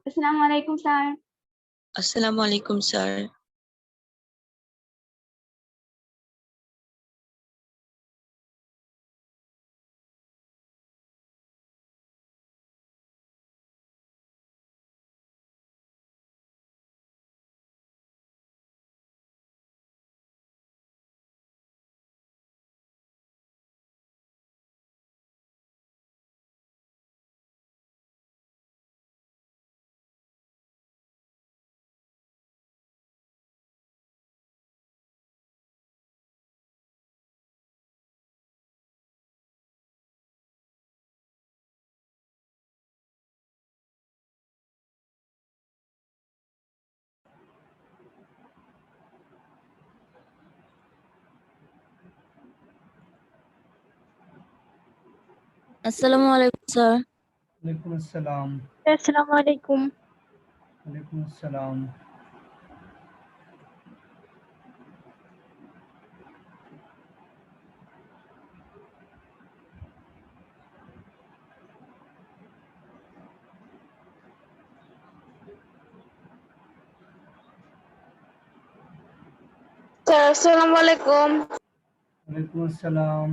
আসসালামু আলাইকুম স্যার। আসসালামু আলাইকুম স্যার। আসসালামু আলাইকুম স্যার। ওয়ালাইকুম আসসালাম। আসসালামু আলাইকুম। ওয়ালাইকুম আসসালাম। স্যার আসসালামু আলাইকুম। ওয়ালাইকুম আসসালাম।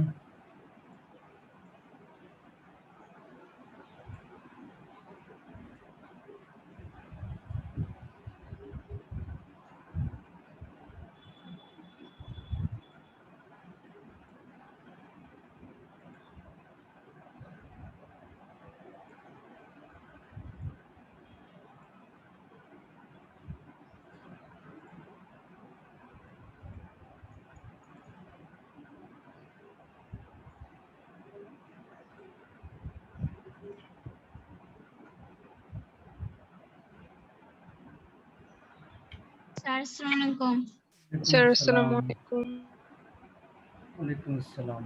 স্যার আসসালামু আলাইকুম। স্যার আসসালামু আলাইকুম। ওয়ালাইকুম আসসালাম।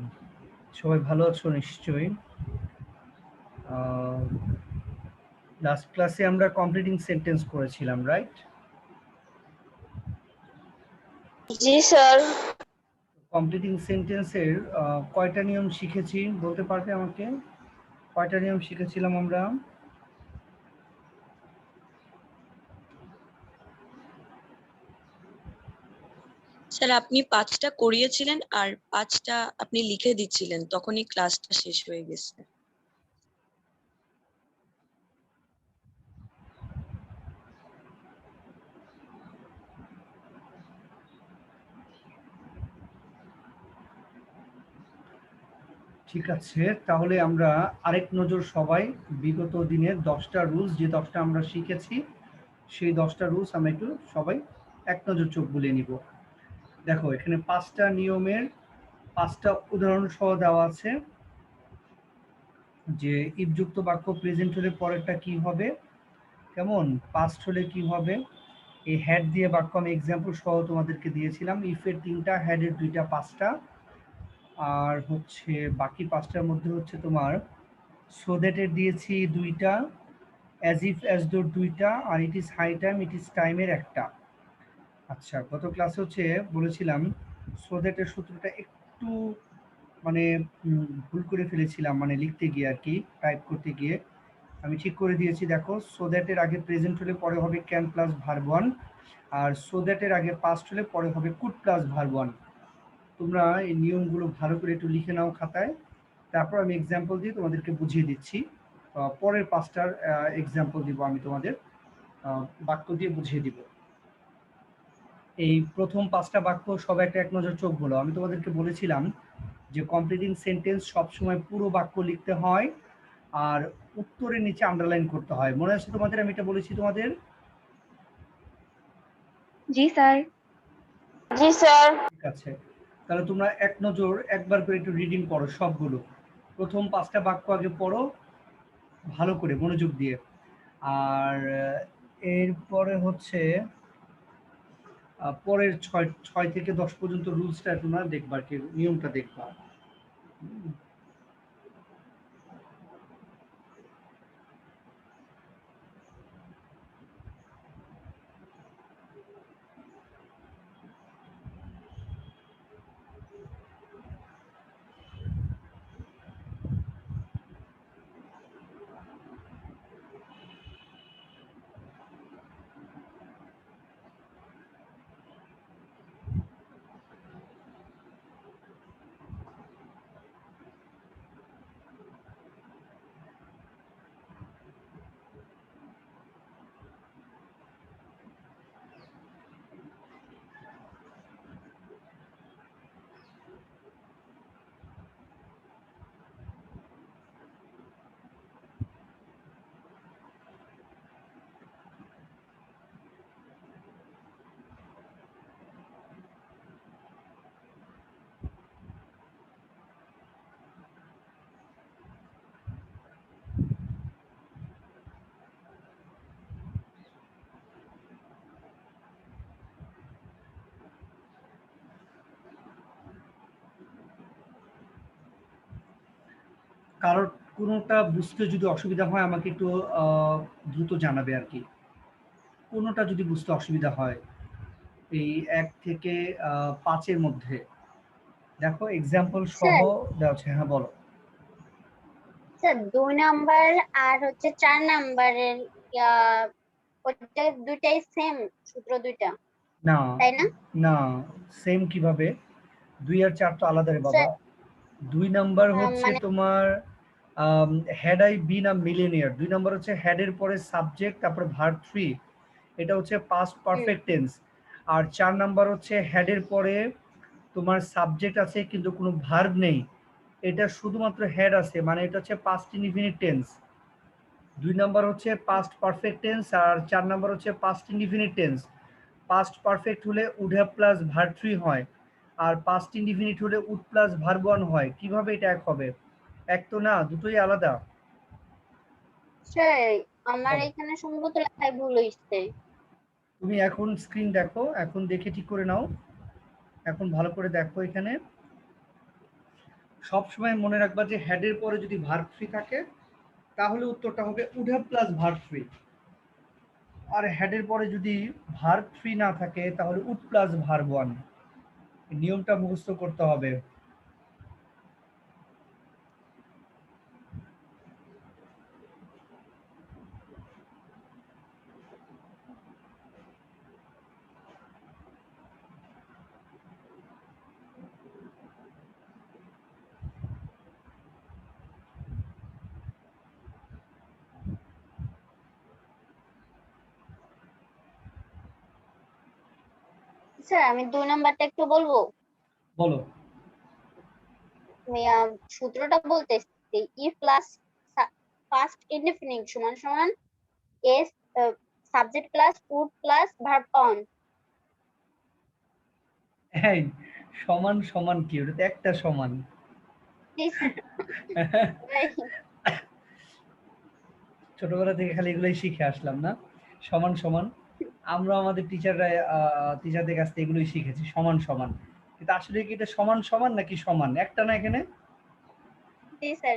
সবাই ভালো আছো নিশ্চয়ই। লাস্ট ক্লাসে আমরা কমপ্লিটিং সেন্টেন্স করেছিলাম, রাইট? জি স্যার। কমপ্লিটিং সেন্টেন্সের কয়টা নিয়ম শিখেছি বলতে পারবে আমাকে? কয়টা নিয়ম শিখেছিলাম আমরা? স্যার আপনি 5টা করিয়েছিলেন আর 5টা আপনি লিখে দিচ্ছিলেন, তখনই ক্লাসটা শেষ হয়ে গেছে। ঠিক আছে, তাহলে আমরা আরেক নজর সবাই বিগত দিনের 10টা রুলস, যে 10টা আমরা শিখেছি সেই 10টা রুলস আমরা একটু সবাই এক নজর চোখ বুলিয়ে নিব। দেখো এখানে 5টা নিয়মের 5টা উদাহরণ সহ দেওয়া আছে যে ইফযুক্ত বাক্য প্রেজেন্ট হলে পরেরটা কি হবে, কেমন পাস্ট হলে কি হবে। এই হ্যাড দিয়ে বাক্য আমি এক্সাম্পল সহ তোমাদেরকে দিয়েছিলাম। ইফের 3টা, হ্যাডের 2টা, 5টা। আর হচ্ছে বাকি 5টার মধ্যে হচ্ছে তোমার সো দ্যাটের দিয়েছি 2টা, অ্যাজ ইফ অ্যাজ দোর 2টা, আর it is high time it is টাইমের একটা। আচ্ছা, গত ক্লাসে হচ্ছে বলেছিলাম সো দ্যাটের সূত্রটা একটু মানে ভুল করে ফেলেছিলাম, মানে লিখতে গিয়ে আর কি, টাইপ করতে গিয়ে। আমি ঠিক করে দিয়েছি, দেখো সো দ্যাটের আগে প্রেজেন্ট হলে পরে হবে ক্যান প্লাস ভার্ব ওয়ান, আর সো দ্যাটের আগে পাস্ট হলে পরে হবে কুড প্লাস ভার্ব ওয়ান। তোমরা এই নিয়মগুলো ভালো করে একটু লিখে নাও খাতায়, তারপর আমি এক্সাম্পল দিয়ে তোমাদেরকে বুঝিয়ে দিচ্ছি। পরের 5টার এক্সাম্পল দিব আমি তোমাদের, বাক্য দিয়ে বুঝিয়ে দিব। এই প্রথম 5টা বাক্য সবাই একটা এক নজর চোখ বলো। আমি তোমাদেরকে বলেছিলাম যে কমপ্লিটিং সেন্টেন্স সবসময় পুরো বাক্য লিখতে হয় আর উত্তরের নিচে আন্ডারলাইন করতে হয়। মনে আছে তোমাদের? আমি এটা বলেছি তোমাদের। জি স্যার। জি স্যার। ঠিক আছে, তাহলে তোমরা এক নজর একবার করে একটু রিডিং করো সবগুলো। প্রথম 5টা বাক্য আগে পড়ো ভালো করে মনোযোগ দিয়ে, আর এরপরে হচ্ছে পরের 6 থেকে 10 পর্যন্ত রুলসটা তোমরা দেখবা, কি নিয়মটা দেখবা। কারোর কোনোটা বুঝতে যদি অসুবিধা হয় আমাকে একটু দ্রুত জানাবে আর কি। কোনোটা যদি বুঝতে অসুবিধা হয় এই ১ থেকে ৫ এর মধ্যে। দেখো এক্সাম্পল সহ দেওয়া আছে। হ্যাঁ বলো। স্যার 2 নাম্বার আর হচ্ছে 4 নাম্বারের ওটা দুইটাই সেম সূত্র দুইটা, না তাই না? না, সেম কিভাবে? ২ আর ৪ তো আলাদা রে বাবা। স্যার ২ নাম্বার হচ্ছে মানে তোমার had I been a millionaire. ২ number হচ্ছে হ্যাড এর পরে সাবজেক্ট তারপরে ভার্ব 3, এটা হচ্ছে পাস্ট পারফেক্ট টেন্স। আর ৪ নাম্বার হচ্ছে হ্যাড এর পরে তোমার সাবজেক্ট আছে কিন্তু কোনো ভার্ব নেই, এটা শুধুমাত্র হ্যাড আছে, মানে এটা হচ্ছে পাস্ট ইনডিফিনিট টেন্স। ২ নাম্বার হচ্ছে পাস্ট পারফেক্ট টেন্স আর ৪ নাম্বার হচ্ছে past indefinite tense. Past perfect হলে উড হ্যাভ প্লাস ভার্ব 3 হয়, আর পাস্ট ইনডিফিনিট হলে উড প্লাস ভার্ব 1 হয়। কিভাবে এটা এক হবে? এক তো না, দুটোই আলাদা। স্যার আমার বলো। এখানে সম্ভবত লেখায় ভুল হইছে। তুমি এখন স্ক্রিন দেখো, এখন দেখে ঠিক করে নাও। এখন ভালো করে দেখো, এখানে সবসময় মনে রাখবা যে হ্যাডের পরে যদি ভার্ব 3 থাকে তাহলে উত্তরটা হবে উড হ্যাভ প্লাস ভার্ব 3, আর হ্যাডের পরে যদি ভার্ব 3 না থাকে তাহলে উড প্লাস ভার্ব 1। নিয়মটা মুখস্থ করতে হবে। স্যার আমি 2 নাম্বারটা একটু বলবো। বলো। আমি সূত্রটা বলতেছি, ই প্লাস ফার্স্ট ইনডিফিনিট সমান সমান S subject plus would plus verb on. এই সমান সমান কি? ওটা তো একটা সমান। ছোটবেলা থেকে খালি এগুলোই শিখে আসলাম না, সমান সমান। আমরা আমাদের টিচারদের কাছ থেকে এগুলোই শিখেছি, সমান সমান। কিন্তু আসলে কি এটা সমান সমান নাকি সমান? একটা না এখানে? জি স্যার।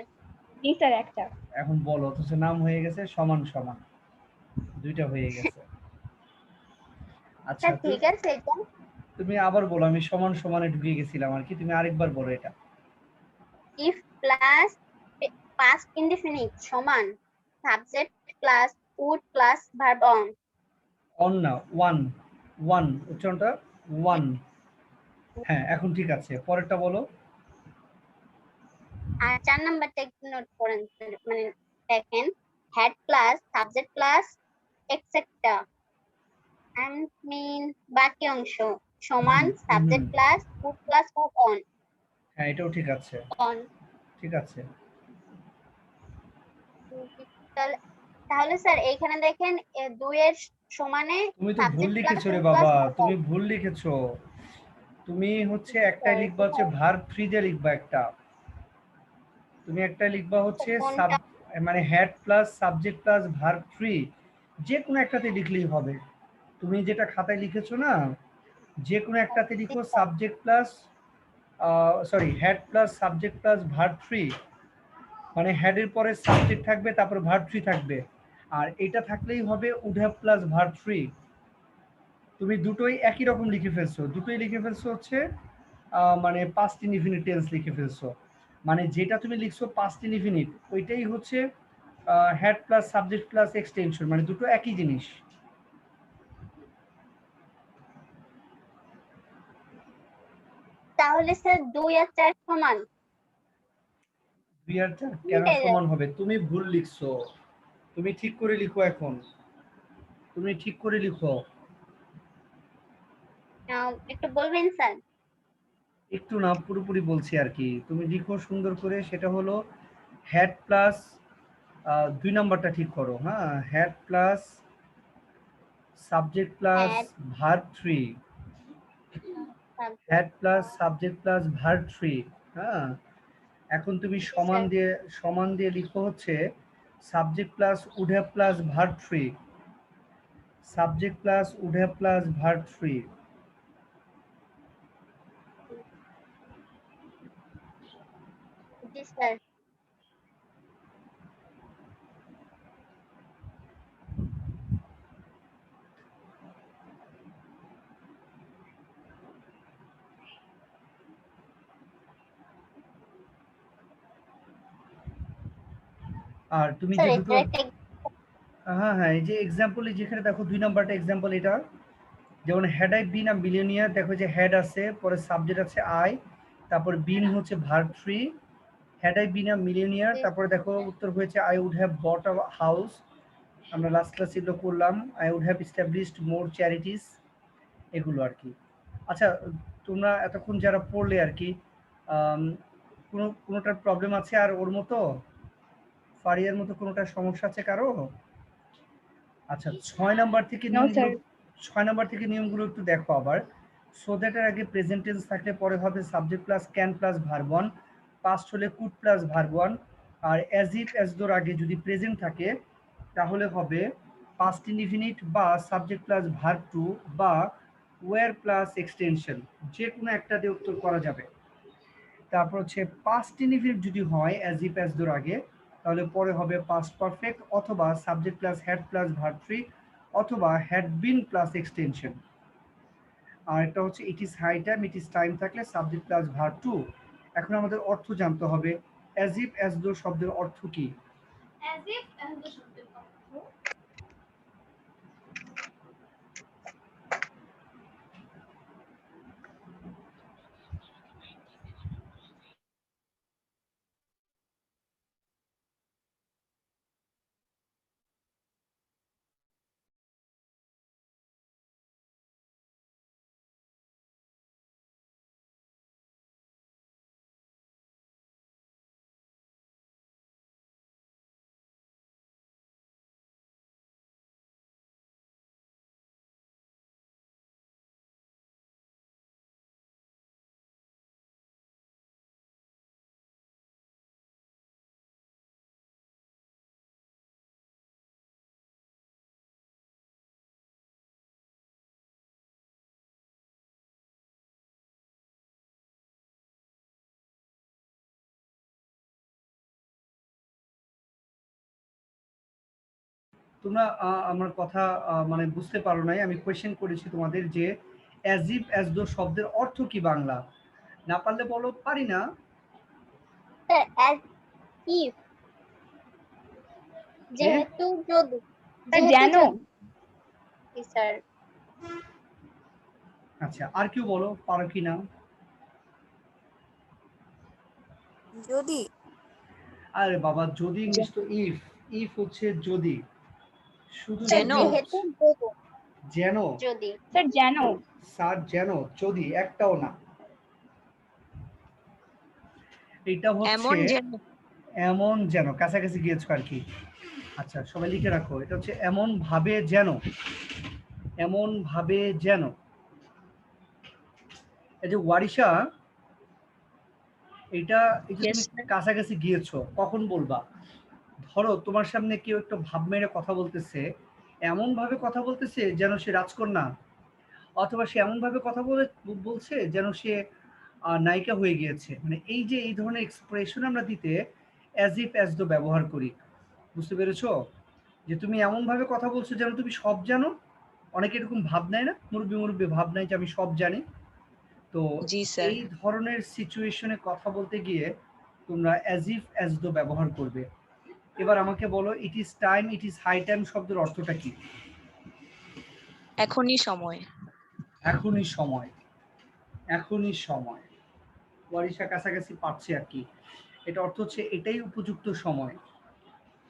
জি স্যার একটা। এখন বলো, অথচ নাম হয়ে গেছে সমান সমান, দুইটা হয়ে গেছে। আচ্ছা স্যার ঠিক আছে এটা। তুমি আবার বলো, আমি সমান সমানে ঢুকে গেছিলাম আর কি, তুমি আরেকবার বলো এটা। ইফ প্লাস পাস্ট ইনডিফিনিট সমান subject plus would plus verb on. On না, ওয়ান। ওয়ান উচ্চারণটা ওয়ান। হ্যাঁ এখন ঠিক আছে, পরেরটা বলো। আর 4 নাম্বারটা একটু নোট করেন sir, মানে দেখেন head plus subject plus etcetera I mean বাকি অংশ সমান subject plus would plus verb on. হ্যাঁ এটাও ঠিক আছে, অন ঠিক আছে। তাহলে তাহলে স্যার এইখানে দেখেন 2 এর সমানে তুমি তো ভুল সাবজেক্ট প্লাস লিখেছো রে উড প্লাস বাবা, ভার্ব তুমি অন। ভুল লিখেছো। তুমি হচ্ছে একটাই স্যার লিখবা হচ্ছে ভার্ব 3 দিয়ে লিখবা একটা। তুমি একটা লিখবা হচ্ছে সাব, কোনটা? মানে head plus subject plus verb 3, যে কোনো একটাতে লিখলেই হবে। তুমি যেটা খাতায় লিখেছো না, যে কোনো একটাতে লিখো subject plus sorry head plus subject plus verb 3, মানে হেডের পরে সাবজেক্ট থাকবে তারপর ভার্ব 3 থাকবে, আর এটা থাকলেই হবে উড হ্যাভ প্লাস ভার্ব 3। তুমি দুটোই একই রকম লিখে ফেলছো, দুটোই লিখে ফেলছো হচ্ছে মানে পাস্ট ইনডিফিনিট টেন্স লিখে ফেলছো। মানে যেটা তুমি লিখছো পাস্ট ইনডিফিনিট ওইটাই হচ্ছে head plus subject plus extension, মানে দুটো একই জিনিস। তাহলে স্যার 2 আর 4 সমান 2 আর 4 কেন সমান হবে? তুমি ভুল লিখছো, তুমি ঠিক করে লিখো এখন, তুমি ঠিক করে লিখো। একটু বলবেন স্যার? একটু না, পুরোপুরি বলছি আর কি। তুমি লিখো সুন্দর করে, সেটা হলো হেড প্লাস 2 নাম্বারটা ঠিক করো। হ্যাঁ, হেড প্লাস সাবজেক্ট প্লাস হ্যাঁ verb 3, head plus subject plus verb 3। হ্যাঁ, এখন তুমি স্যার সমান দিয়ে লিখো হচ্ছে subject plus would have plus verb 3, subject plus would have plus verb 3। জি স্যার। আর তুমি স্যার যে এটা দুটো একটা হ্যাঁ হ্যাঁ এই যে এক্সাম্পল যেখানে দেখো 2 নাম্বারটা এক্সাম্পল এটা যেমন had I been a billionaire, দেখো যে হ্যাড আছে, পরে সাবজেক্ট আছে আই, তারপর বিন হচ্ছে verb 3, had I been a millionaire, তারপরে দেখো উত্তর হয়েছে I would have bought a house, আমরা লাস্ট ক্লাস এগুলো করলাম, I would have established more charities, এগুলো আর কি। আচ্ছা, তোমরা এতক্ষণ যারা পড়লে আর কি আম, কোনোটার প্রবলেম আছে আর ওর মতো ফারিয়ার মতো কোনোটার সমস্যা আছে কারো? আচ্ছা, 6 নাম্বার থেকে No, নিয়মগুলো sir. 6 নাম্বার থেকে নিয়মগুলো একটু দেখো আবার। সো দ্যাটের আগে প্রেজেন্ট টেন্স থাকলে পরে হবে subject plus can plus verb one, past হলে কুড প্লাস ভার্ব ওয়ান, আর অ্যাজ ইফ অ্যাজ দোর আগে যদি প্রেজেন্ট থাকে তাহলে হবে পাস্ট ইনডিফিনিট বা সাবজেক্ট প্লাস ভার্ব টু বা ওয়্যার প্লাস এক্সটেনশন, যে কোনো একটা দিয়ে উত্তর করা যাবে। তারপর হচ্ছে পাস্ট ইনডিফিনিট যদি হয় অ্যাজ ইফ অ্যাজ দোর আগে, তাহলে পরে হবে পাস্ট পারফেক্ট অথবা subject plus had plus verb three অথবা হ্যাড বিন প্লাস এক্সটেনশন। আর একটা হচ্ছে it is high time, it is time থাকলে সাবজেক্ট প্লাস ভার্ব টু। এখন আমাদের অর্থ জানতে হবে অ্যাজ ইফ অ্যাজ দো শব্দের অর্থ কি? As if as the শব্দের অর্থ তোমরা আমার কথা মানে বুঝতে পারো নাই, আমি কোয়েশ্চেন করেছি তোমাদের যে অ্যাজ ইফ অ্যাজ দো শব্দের অর্থ কি বাংলা? না পারলে বলো পারি না। স্যার অ্যাজ ইফ, যে যেহেতু যদি, স্যার জানো স্যার আচ্ছা, আর কেউ বলো পারো কি না? যদি আরে বাবা, যদি ইংলিশ তো ইফ, ইফ হচ্ছে যদি, শুধু স্যার যেন? যদি যেহেতু যদি, যেন, যদি স্যার জানো স্যার যেন, যদি একটাও না, এটা এমন হচ্ছে যেন। এমন যেন, কাছাকাছি গিয়েছো আর কি। আচ্ছা, সবাই লিখে রাখো, এটা হচ্ছে এমন ভাবে যেন, এমন ভাবে যেন। এই যে ওয়ারিশা, এটা এই যে Yes, তুমি sir. কাছাকাছি গিয়েছো কখন বলবা? ধরো তোমার সামনে কেউ একটা ভাব মেরে কথা বলতেছে, এমন ভাবে কথা বলতেছে যেন সে রাজকন্যা, অথবা সে এমন ভাবে কথা বলছে যেন সে নায়িকা হয়ে গিয়েছে। মানে এই যে এই ধরনের এক্সপ্রেশন আমরা দিতে অ্যাজ ইফ অ্যাজ দো ব্যবহার করি। বুঝতে পেরেছো? যে তুমি এমন ভাবে কথা বলছো যেন তুমি সব জানো। অনেকে এরকম ভাব নেয় না, মুরব্বি মুরব্বি ভাব নেয় যে আমি সব জানি। তো জি স্যার। এই ধরনের সিচুয়েশনে কথা বলতে গিয়ে তোমরা অ্যাজ ইফ অ্যাজ দো ব্যবহার করবে। এবার আমাকে বলো it is time, it is high time শব্দের অর্থটা কি? এখনই সময়। এখনই সময়, এখনই সময়। ওয়ারিশা কাছাকাছি পাচ্ছে আর কি। এটা অর্থ হচ্ছে এটাই উপযুক্ত সময়,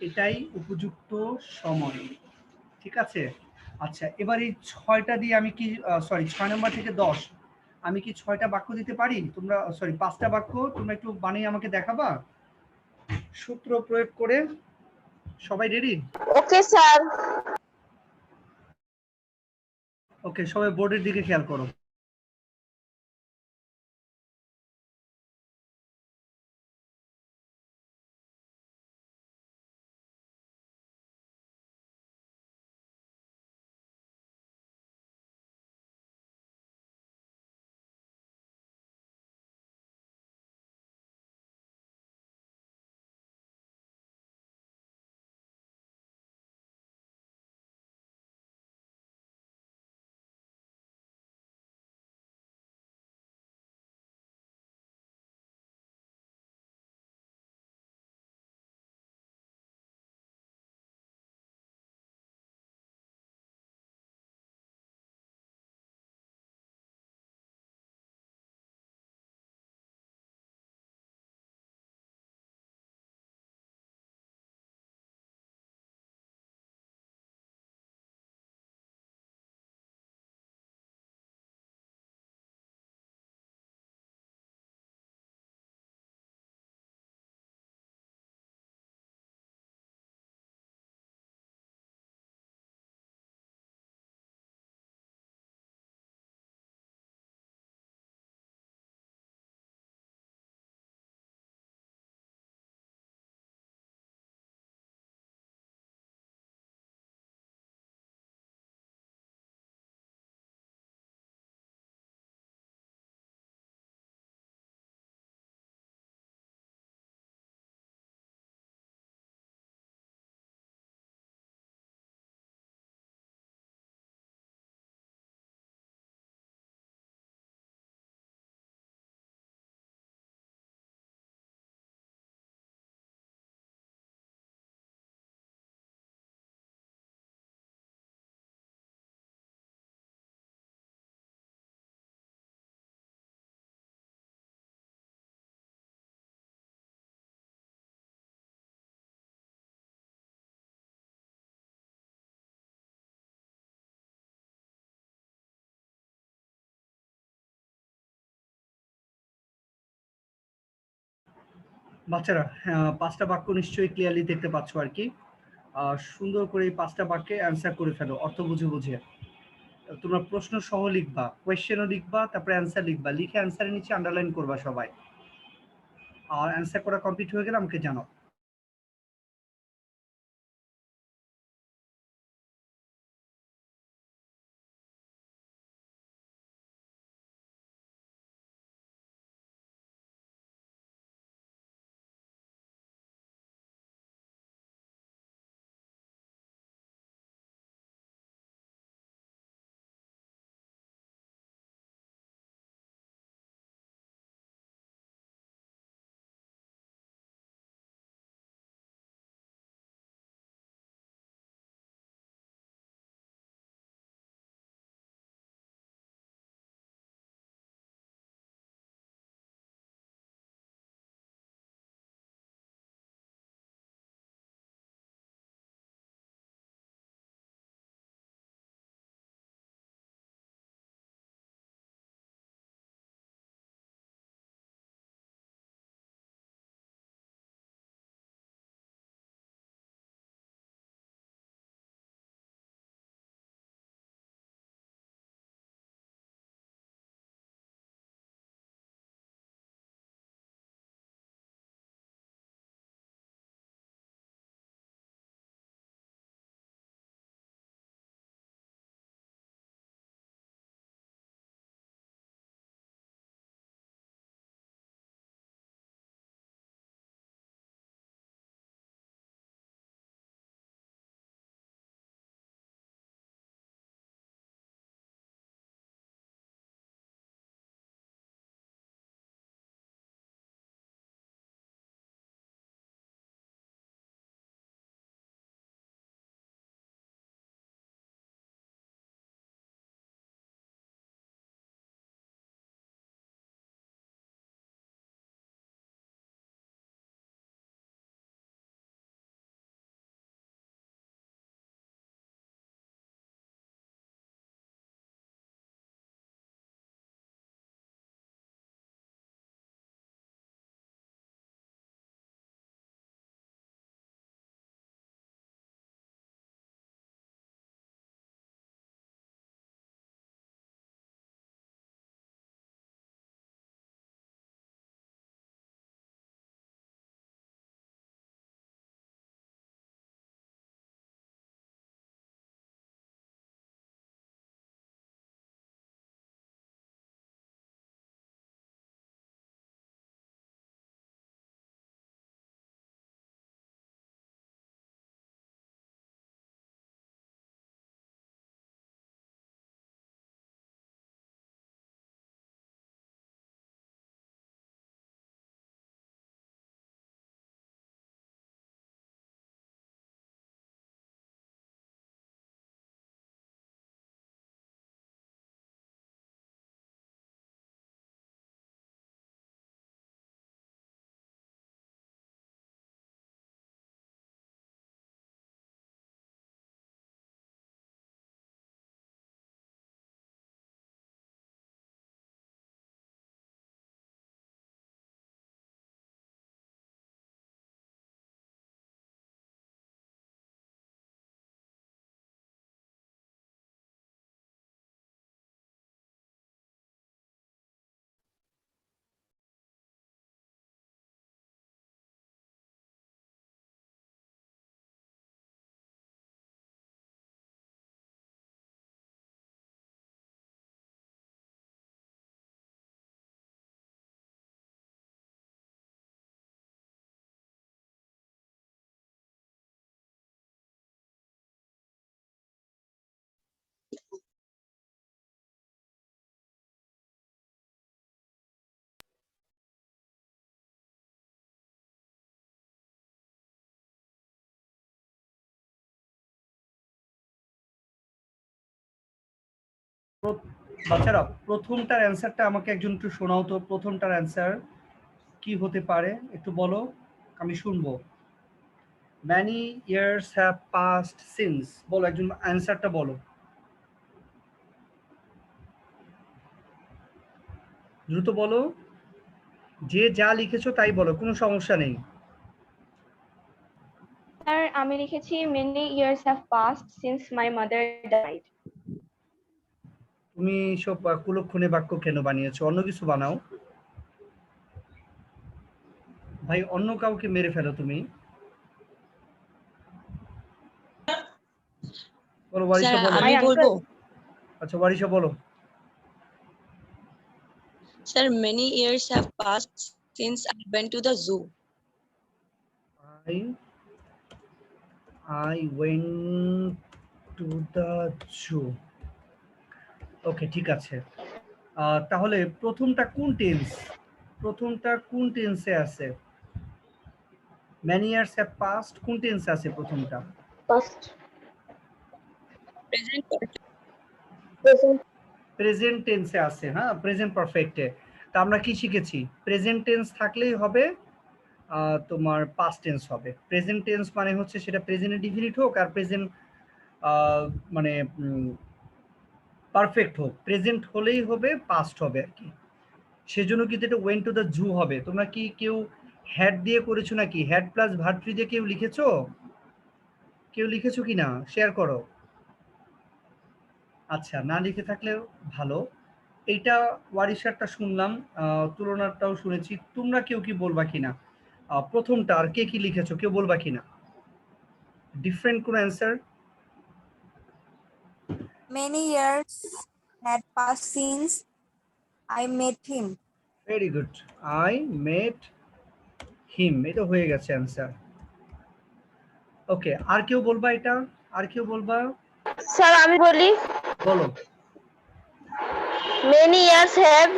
এটাই উপযুক্ত সময়। ঠিক আছে? আচ্ছা, এবার এই ৬টা দিয়ে আমি কি সরি ৬ নাম্বার থেকে ১০ আমি কি ৬টা বাক্য দিতে পারি? তোমরা সরি ৫টা বাক্য তোমরা একটু বানিয়ে আমাকে দেখাবা সূত্র প্রয়োগ করে। সবাই রেডি? Okay sir. ওকে, সবাই বোর্ডের দিকে খেয়াল করো। বাচ্চারা পাঁচটা বাক্য নিশ্চয়ই ক্লিয়ারলি দেখতে পাচ্ছ আর কি। সুন্দর করে এই পাঁচটা বাক্যে অ্যান্সার করে ফেলো অর্থ বুঝে বুঝে। তোমরা প্রশ্ন সহ লিখবা, কোয়েশ্চেনও লিখবা, তারপরে অ্যান্সার লিখবা, লিখে অ্যান্সারের নিচে আন্ডারলাইন করবা সবাই। আর অ্যান্সার করা কমপ্লিট হয়ে গেলে আমাকে জানাও। বাচ্চারা প্রথমটার অ্যান্সারটা আমাকে একজন একটু শোনাও তো। প্রথমটার অ্যান্সার কি হতে পারে একটু বলো, আমি শুনবো। Many years have past since, বলো একজন অ্যান্সারটা বলো, দ্রুত বলো। যে যা লিখেছো তাই বলো, কোনো সমস্যা নেই। স্যার আমি লিখেছি many years have passed since my mother died. তুমি সব কুলক্ষণে বাক্য কেন বানিয়েছো? অন্য কিছু বানাও ভাই, অন্য কাউকে মেরে ফেলো তুমি। বলো ওয়ারিশা, স্যার বলো। আমি My বলবো। uncle. আচ্ছা ওয়ারিশা বলো। Sir many years have passed since I went to the zoo. I went to the zoo. ওকে ঠিক আছে। তাহলে প্রথমটা কোন টেন্স? প্রথমটা কোন টেন্সে আছে? many years have passed কোন টেন্সে আছে প্রথমটা? Past. Present Present. প্রেজেন্ট টেন্সে আছে, হ্যাঁ প্রেজেন্ট পারফেক্টে। তা আমরা কি শিখেছি? প্রেজেন্ট টেন্স থাকলেই হবে তোমার পাস্ট টেন্স হবে। প্রেজেন্ট টেন্স মানে হচ্ছে সেটা প্রেজেন্ট ডিফিনিট হোক আর প্রেজেন্ট মানে পারফেক্ট হোক, প্রেজেন্ট হলেই হবে পাস্ট হবে আর কি। সেজন্য কিন্তু এটা ওয়েন্ট টু দ্য জু হবে। তোমরা কি কেউ হ্যাড দিয়ে করেছো নাকি? হ্যাড প্লাস ভার্ব থ্রি দিয়ে কেউ লিখেছো? কেউ লিখেছো কি না শেয়ার করো। আচ্ছা না লিখে থাকলে ভালো। এইটা ওয়ারিশারটা শুনলাম, তুলনাটাও শুনেছি। তোমরা কেউ কি বলবা কিনা প্রথমটা আর কে কি লিখেছো কেউ বলবা কিনা? ডিফারেন্ট কোন answer? Many years had passed since I met him. Very good, I met him, এটা হয়ে গেছে অ্যান্সার। ওকে আর কেউ বলবা এটা? আর কেউ বলবা? স্যার আমি বলি বলো। many years have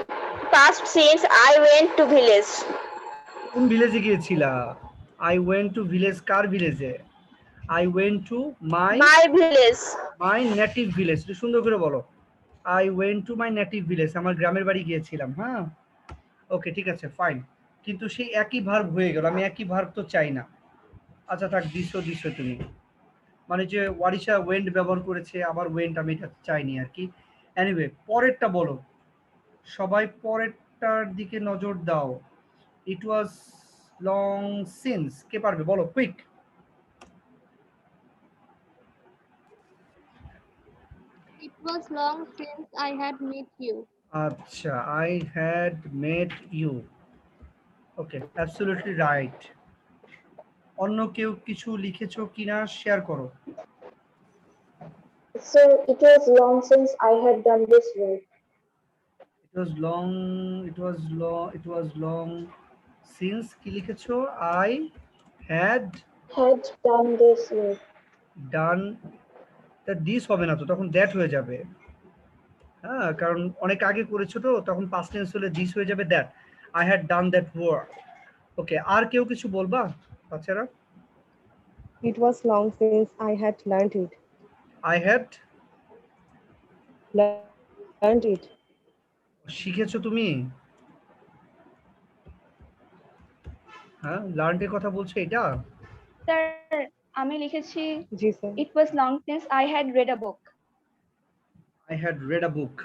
passed since I went to village. কোন ভিলেজে গিয়েছিলা? আই ওয়েন্ট টু ভিলেজ, কার ভিলেজে? I went to my My village. My native village. একটু সুন্দর করে বলো। I went to my native village, আমার গ্রামের বাড়ি গিয়েছিলাম। হ্যাঁ ওকে ঠিক আছে ফাইন, কিন্তু সেই একই ভার্ব হয়ে গেল, আমি একই ভার্ব তো চাই না। আচ্ছা থাক, দিছো তুমি, মানে যে ওয়ারিশা ওয়েন্ট ব্যবহার করেছে আবার ওয়েন্ট, আমি এটা চাইনি আর কি। এনিওয়ে পরেরটা বলো, সবাই পরেরটার দিকে নজর দাও। ইট ওয়াজ লং সিন্স, কে পারবে বলো quick. It was long since I had met you. আচ্ছা I had met you, okay absolutely right. অন্য কেউ কিছু লিখেছো কিনা শেয়ার করো। Sir, it was long since I had done this work. It was long, it was long since কি লিখেছো? I had Had done this work. done, তা this হবে না তো, তখন দ্যাট হয়ে যাবে। হ্যাঁ কারণ অনেক আগে করেছো তো, তখন পাস্ট টেন্স হলে দিস হয়ে যাবে that. I had done that work. ওকে আর কেউ কিছু বলবা বাচ্চারা? It was long since I had learned it. I had Learned it. শিখেছো তুমি? হ্যাঁ লার্নডের কথা বলছো এটা? স্যার আমি লিখেছি জি sir. it was long since I had read a book. I had read a book.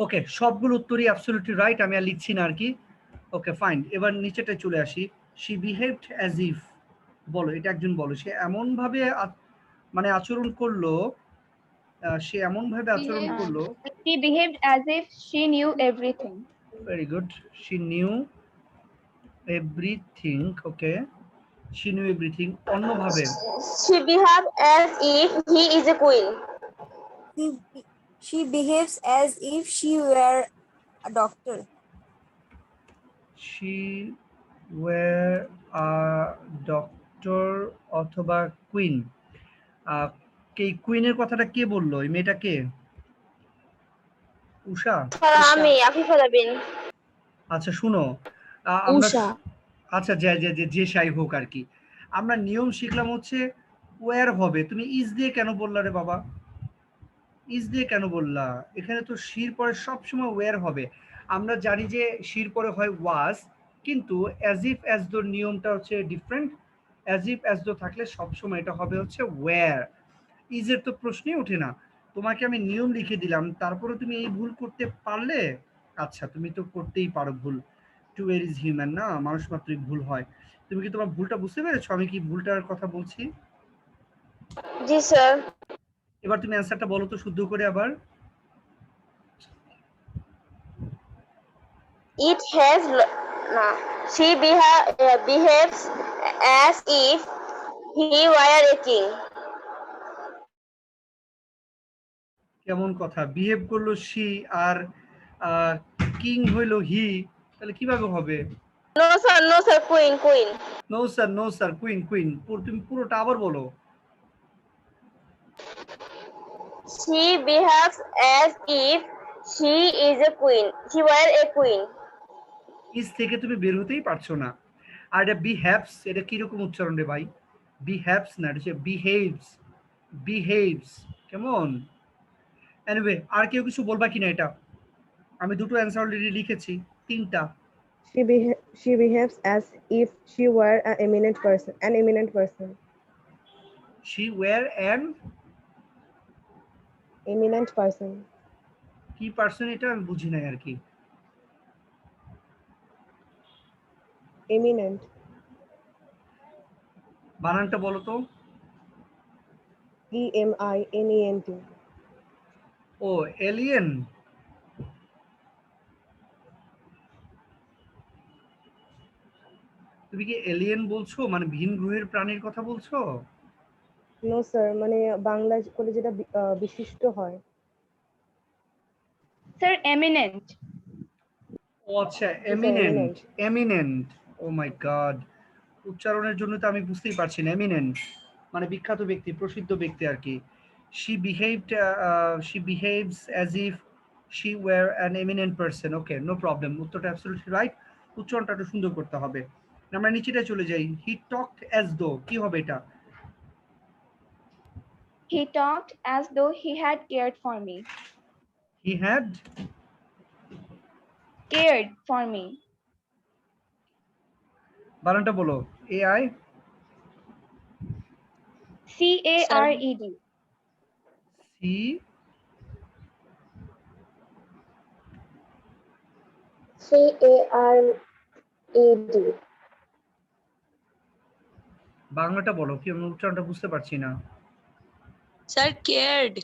ওকে সবগুলো উত্তরই অ্যাবসলিউটলি রাইট, আমি আর লিখছি না আর কি। ওকে ফাইন, এবার নিচেটা চলে আসি। she behaved as if, বলো এটা একজন বলো। সে এমন ভাবে মানে আচরণ করলো, সে এমন ভাবে আচরণ করলো। She behaved as if she knew everything. Very good, she knew everything. Okay she knew everything অন্যভাবে। She behaved as if he is a queen. She behaves as if she were a doctor. she were a doctor অথবা queen. কে কুইনের কথাটা কে বললো? এই মেয়েটা কে? উষা? Sir আমি আফিফা বিন। আচ্ছা শুনো, আমরা উষা। আচ্ছা যে সাই হোক আর কি, আমরা নিয়ম শিখলাম হচ্ছে ওয়্যার হবে। তুমি ইজ দিয়ে কেন বললা রে বাবা? ইজ দিয়ে কেন বললা? এখানে তো শির পরে সবসময় ওয়্যার হবে। আমরা জানি যে শির পরে হয় ওয়াজ, কিন্তু অ্যাজ ইফ অ্যাজ দো নিয়মটা হচ্ছে different. As if as though থাকলে সবসময় এটা হবে হচ্ছে ওয়্যার। ইজের তো প্রশ্নই ওঠে না। তোমাকে আমি নিয়ম লিখে দিলাম, তারপরে তুমি এই ভুল করতে পারলে? আচ্ছা, তুমি তো করতেই পারো ভুল। টু ওয়্যার ইজ হিউম্যান না, মানুষ মাত্রই ভুল হয়। তুমি কি তোমার ভুলটা বুঝতে পেরেছো আমি কি ভুলটার কথা বলছি? জি স্যার। এবার তুমি অ্যান্সারটা বলো তো শুদ্ধ করে আবার। It has না, she behaves as if he were a king. কেমন কথা, বিহেভ করলো সি আর কিং হইলো হি, তাহলে কিভাবে হবে? No sir, queen. No sir, queen queen. তুমি পুরোটা আবার বলো। She behaves as if she is a queen. She were a queen. ইস থেকে তুমি বের হতেই পারছো না। আর এটা বিহেভস, এটা কিরকম উচ্চারণ রে ভাই? বিহেভস না, এটা হচ্ছে বিহেভস। বিহেভস, কেমন? এনিওয়ে, আর কেউ কিছু বলবা কিনা এটা? আমি দুটো অ্যান্সার অলরেডি লিখেছি, তিনটা। She behaves as if she were an eminent person. She were an Eminent person. কি পার্সন এটা আমি বুঝি নাই আর কি। Eminent. বানানটা বলো তো। EMINENT. ও, এলিয়েন। তুমি কি এলিয়েন বলছো, মানে ভিন গ্রহের প্রাণীর কথা বলছো? No sir, মানে বাংলা করলে যেটা বিশিষ্ট হয়। Sir, eminent. ও আচ্ছা, এমিনেন্ট। এমিনেন্ট, ও মাই গড, উচ্চারণের জন্য তো আমি বুঝতেই পারছি না। এমিনেন্ট মানে বিখ্যাত ব্যক্তি, প্রসিদ্ধ ব্যক্তি আর কি। she behaves as if she were an eminent person. Okay, no problem, উত্তরটা অ্যাবসলিউটলি রাইট। উচ্চারণটা একটু সুন্দর করতে হবে। আমরা নিচেটা চলে যাই। হি টকড অ্যাজ দো, কি হবে এটা? He talked as though he had cared for me. He had Cared for me. বানানটা বলো। AI CARED. C CARED. বাংলাটা বলো, কি আমি উচ্চারণটা বুঝতে পারছি না। স্যার কেয়ার্ড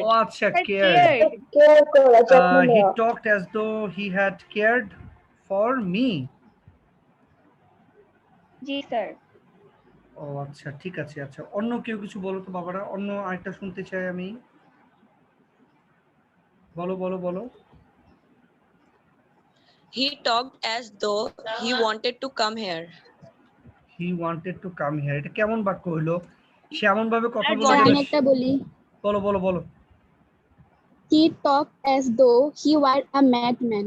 ও আচ্ছা, Sir, কেয়ার। cared. Care করা, যত্ন He নেওয়া। talked as though he had cared for me. Ji sir. ও আচ্ছা, ঠিক আছে। আচ্ছা, অন্য কেউ কিছু বলো তো বাবারা, অন্য আরেকটা শুনতে চাই আমি। বলো বলো বলো। হি talked as though he wanted to come here. He wanted to come here, এটা কেমন বাক্য হইলো? সে এমন ভাবে কথা আর বললো wanted- আমি একটা বলি। বলো বলো বলো। He talked as though he were a madman.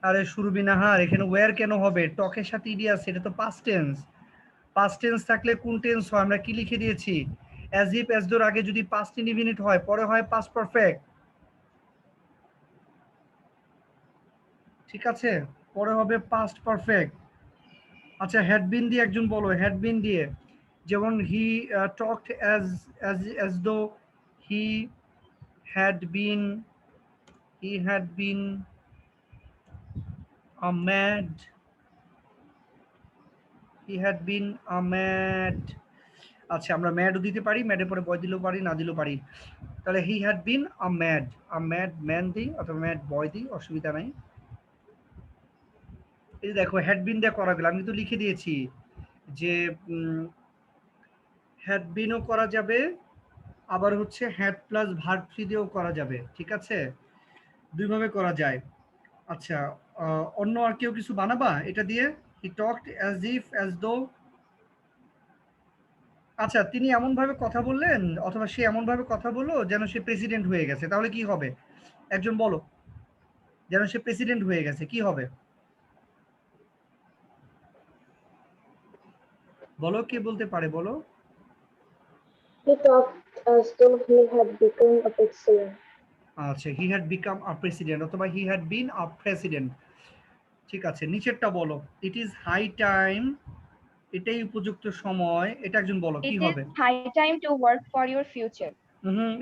আরে সুরবিনাহার, এখানে ওয়্যার কেন হবে? টকের সাথে ইডি আছে, এটা তো পাস্ট টেন্স। পাস্ট টেন্স থাকলে কোন টেন্স হয়? আমরা কি লিখে দিয়েছি? অ্যাজ ইফ অ্যাজ দোর আগে যদি পাস্ট ইনডিফিনিট হয়, পরে হয় পাস্ট পারফেক্ট। ঠিক আছে, পরে হবে পাস্ট পারফেক্ট। আচ্ছা, হ্যাড বিন দিয়ে একজন বলো, হ্যাড বিন দিয়ে। যেমন হি talked as though he had been a mad আচ্ছা, আমরা ম্যাডও দিতে পারি, ম্যাডের পরে বয় দিলেও পারি, না দিলেও পারি। তাহলে he had been a mad man দিই অথবা ম্যাড বয় দিই, অসুবিধা নাই। এই দেখো, হ্যাড বিন দিয়ে করা গেল। আমি তো লিখে দিয়েছি যে হ্যাড বিনও করা যাবে, আবার হচ্ছে হ্যাড প্লাস ভার্ব থ্রি দিয়েও করা যাবে। ঠিক আছে, দুইভাবে করা যায়। আচ্ছা, অন্য আর কেউ কিছু বানাবা এটা দিয়ে? হি talked as if as though. আচ্ছা, তিনি এমন ভাবে কথা বললেন অথবা সে এমন ভাবে কথা বললো যেন সে প্রেসিডেন্ট হয়ে গেছে, তাহলে কি হবে? একজন বলো, যেন সে প্রেসিডেন্ট হয়ে গেছে, কি হবে? বলো, কে বলতে পারে বলো। He talked as though he had become a president. আচ্ছা, he had become a president অথবা he had been a president. ঠিক আছে, নিচেরটা বলো। ইট ইজ হাই টাইম, এটাই উপযুক্ত সময়, এটা একজন বলো, কি It হবে? is high time to work for your future.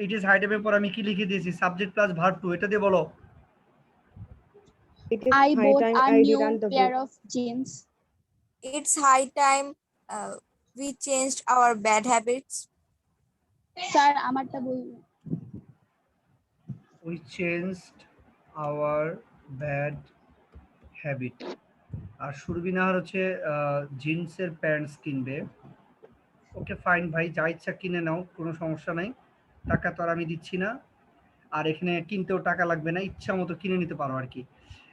It is high টাইমের পর আমি কি লিখে দিয়েছি? সাবজেক্ট প্লাস ভার্ব টু, এটা দিয়ে বলো। It is I high bought time a I new returned the pair book. of jeans. It's high time we changed our bad habits. Sir আমারটা বলুন। We changed our bad habit. আর সুরবিনার হচ্ছে জিন্সের pants কিনবে। Okay fine ভাই, যা ইচ্ছা কিনে নাও, কোনো সমস্যা নাই, টাকা তো আর আমি দিচ্ছি না, আর এখানে কিনতেও টাকা লাগবে না, ইচ্ছা মতো কিনে নিতে পারো আর কি।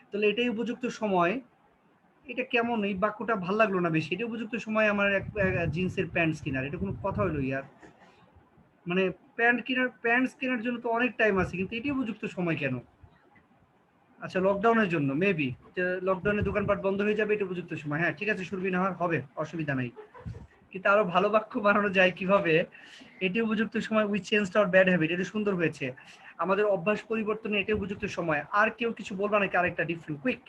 তাহলে এটাই উপযুক্ত সময়। এটা কেমন, এই বাক্যটা ভালো লাগলো না বেশি। এটা উপযুক্ত সময় আমার জিন্সের প্যান্টস কেনার, এটা কোনো কথা হলো ইয়ার? মানে প্যান্টস কেনার জন্য তো অনেক টাইম আছে, কিন্তু এটাই উপযুক্ত সময় কেন? আচ্ছা, লকডাউনের জন্য মেবি, লকডাউনে দোকানপাট বন্ধ হয়ে যাবে, এটা উপযুক্ত সময়। হ্যাঁ ঠিক আছে সুরবিনা, হবে, অসুবিধা নাই। কিন্তু আরো ভালো বাক্য বানানো যায় কিভাবে? এটি উপযুক্ত সময়, we changed our bad habit, এটা সুন্দর হয়েছে। আমাদের অভ্যাস পরিবর্তনে এটা উপযুক্ত সময়। আর কেউ কিছু বলবা নাকি আরেকটা ডিফারেন্ট কুইক?